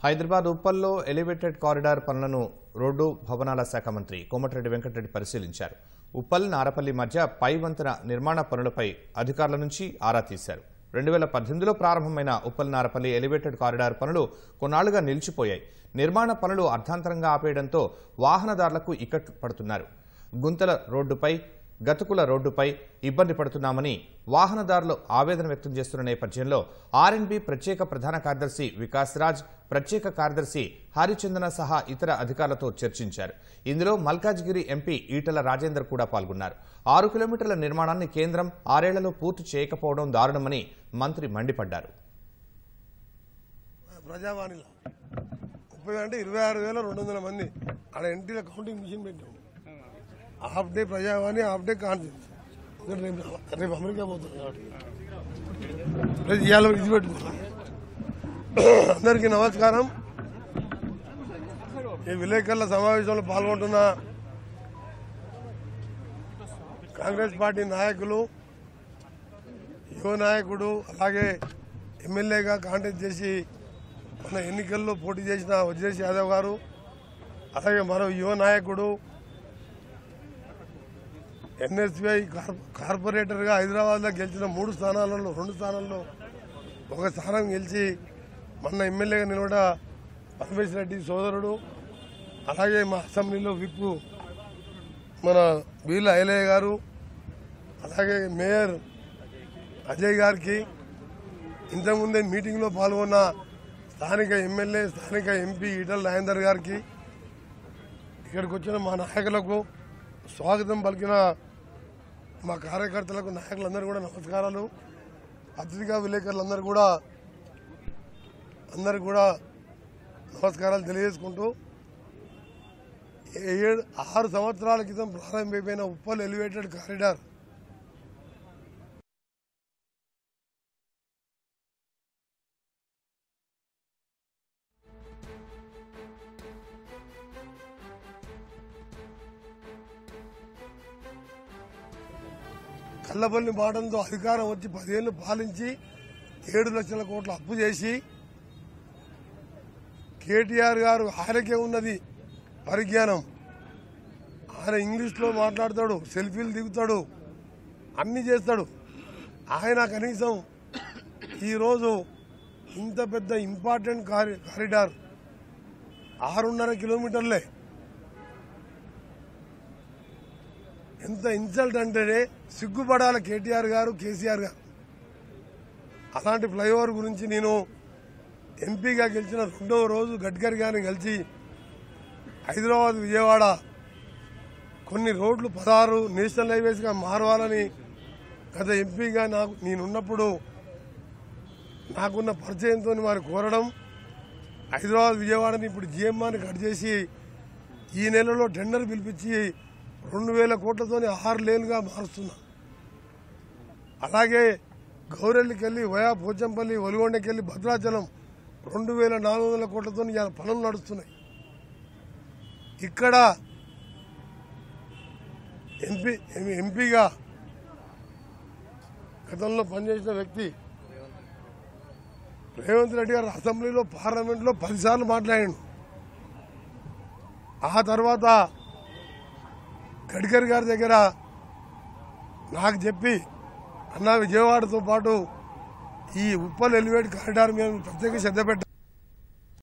Hyderabad ఉప్పల్లో elevated corridor పనులను road భవనాల శాఖ మంత్రి కోమటిరెడ్డి వెంకటరెడ్డి పరిశీలించారు. ఉప్పల్ నారపల్లి మధ్య పై వంతెన నిర్మాణ పనులపై అధికారుల నుంచి ఆరా తీశారు. 2018లో ప్రారంభమైన ఉప్పల్ నారపల్లి ఎలివేటెడ్ కారిడార్ పనులు కొన్నాళ్లుగా నిలిచిపోయాయి. నిర్మాణ పనులు అర్ధాంతరంగా ఆపేయడంతో వాహనదారులకు ఇక్కట్లు పడుతున్నారు. గుంతల రోడ్డుపై గతుకుల రోడ్డుపై ఇబ్బంది పడుతున్నామని వాహనదారులు ఆవేదన వ్యక్తం చేస్తున్న నేపథ్యంలో ఆర్ఎండ్బి ప్రత్యేక ప్రధాన కార్యదర్శి వికాస్ రాజ్, ప్రత్యేక కార్యదర్శి హరిచందన సహా ఇతర అధికారులతో చర్చించారు. ఇందులో మల్కాజ్గిరి ఎంపీ ఈటల రాజేందర్ కూడా పాల్గొన్నారు. 6 కిలోమీటర్ల నిర్మాణాన్ని కేంద్రం 6 ఏళ్లలో పూర్తి చేయకపోవడం దారుణమని మంత్రి మండిపడ్డారు. ప్రజావాణిలో 26,200 మంది అక్కడ ఎన్టీల కౌంటింగ్ మిషన్ పెట్టాం. హాఫ్ డే ప్రజావాణి, హాఫ్ డే కాన్ఫరెన్స్. రేపు అమెరికా పోతుంది కాబట్టి ఇవాళ ఇది పెట్టుకున్నాం. అందరికీ నమస్కారం. ఈ విలేకరుల సమావేశంలో పాల్గొంటున్న కాంగ్రెస్ పార్టీ నాయకులు, యువ నాయకుడు, అలాగే ఎమ్మెల్యేగా కాంటెస్ట్ చేసి మన ఎన్నికల్లో పోటీ చేసిన వజ్రేష్ యాదవ్ గారు, అలాగే మరో యువ నాయకుడు ఎన్ఎస్బిఐ కార్పొరేటర్గా హైదరాబాద్లో గెలిచిన 3 స్థానాలలో 2 స్థానాల్లో 1 స్థానం గెలిచి మొన్న ఎమ్మెల్యేగా నిలబడ పరమేశ్వర రెడ్డి సోదరుడు, అలాగే మా అసెంబ్లీలో విప్పు మన వీళ్ళ ఐలయ్య గారు, అలాగే మేయర్ అజయ్ గారికి, ఇంతకుముందే మీటింగ్లో పాల్గొన్న స్థానిక ఎమ్మెల్యే, స్థానిక ఎంపీ ఈటల రాజేందర్ గారికి, ఇక్కడికి వచ్చిన మా నాయకులకు స్వాగతం పలికిన మా కార్యకర్తలకు, నాయకులందరూ కూడా నమస్కారాలు. పత్రికా విలేకరులందరూ కూడా నమస్కారాలు తెలియజేసుకుంటూ 6 సంవత్సరాల క్రితం ప్రారంభమైపోయిన ఉప్పల్ ఎలివేటెడ్ కారిడార్ కల్లబల్లి మాటలతో అధికారం వచ్చి 10 ఏళ్లు పాలించి 7 లక్షల కోట్ల అప్పు చేసి కేటీఆర్ గారు, ఆయనకే ఉన్నది పరిజ్ఞానం. ఆయన ఇంగ్లీష్లో మాట్లాడతాడు, సెల్ఫీలు దిగుతాడు, అన్ని చేస్తాడు. ఆయన కనీసం ఈరోజు ఇంత పెద్ద ఇంపార్టెంట్ కారిడార్ 6.5 కిలోమీటర్లే, ఎంత ఇన్సల్ట్ అంటే సిగ్గుపడాలి కేటీఆర్ గారు, కేసీఆర్ గారు. అలాంటి ఫ్లైఓవర్ గురించి నేను ఎంపీగా గెలిచిన 2వ రోజు గడ్కరీ గారిని కలిసి హైదరాబాద్ విజయవాడ కొన్ని రోడ్లు 16 నేషనల్ హైవేస్గా మారవాలని గత ఎంపీగా నేనున్నప్పుడు నాకున్న పరిచయంతో వారు కోరడం, హైదరాబాద్ విజయవాడని ఇప్పుడు జిఎంఆర్ని కట్ చేసి ఈ నెలలో టెండర్ పిలిపించి 2,000 కోట్లతో 6 లేన్లుగా మారుస్తున్నా. అలాగే గౌరెల్లికెళ్ళి వయా పోచంపల్లి, ఒలిగొండకెళ్ళి భద్రాచలం 2,400 కోట్లతో పనులు నడుస్తున్నాయి. ఇక్కడ ఎంపీగా గతంలో పనిచేసిన వ్యక్తి రేవంత్ రెడ్డి గారు అసెంబ్లీలో, పార్లమెంట్లో 10 సార్లు మాట్లాడాడు. ఆ తర్వాత గడ్కరీ గారి దగ్గర నాకు చెప్పి, అన్న విజయవాడతో పాటు ఈ ఉప్పల్ ఎలివేటెడ్ కారిడార్ మీద ప్రత్యేక శ్రద్ధ పెట్టారు.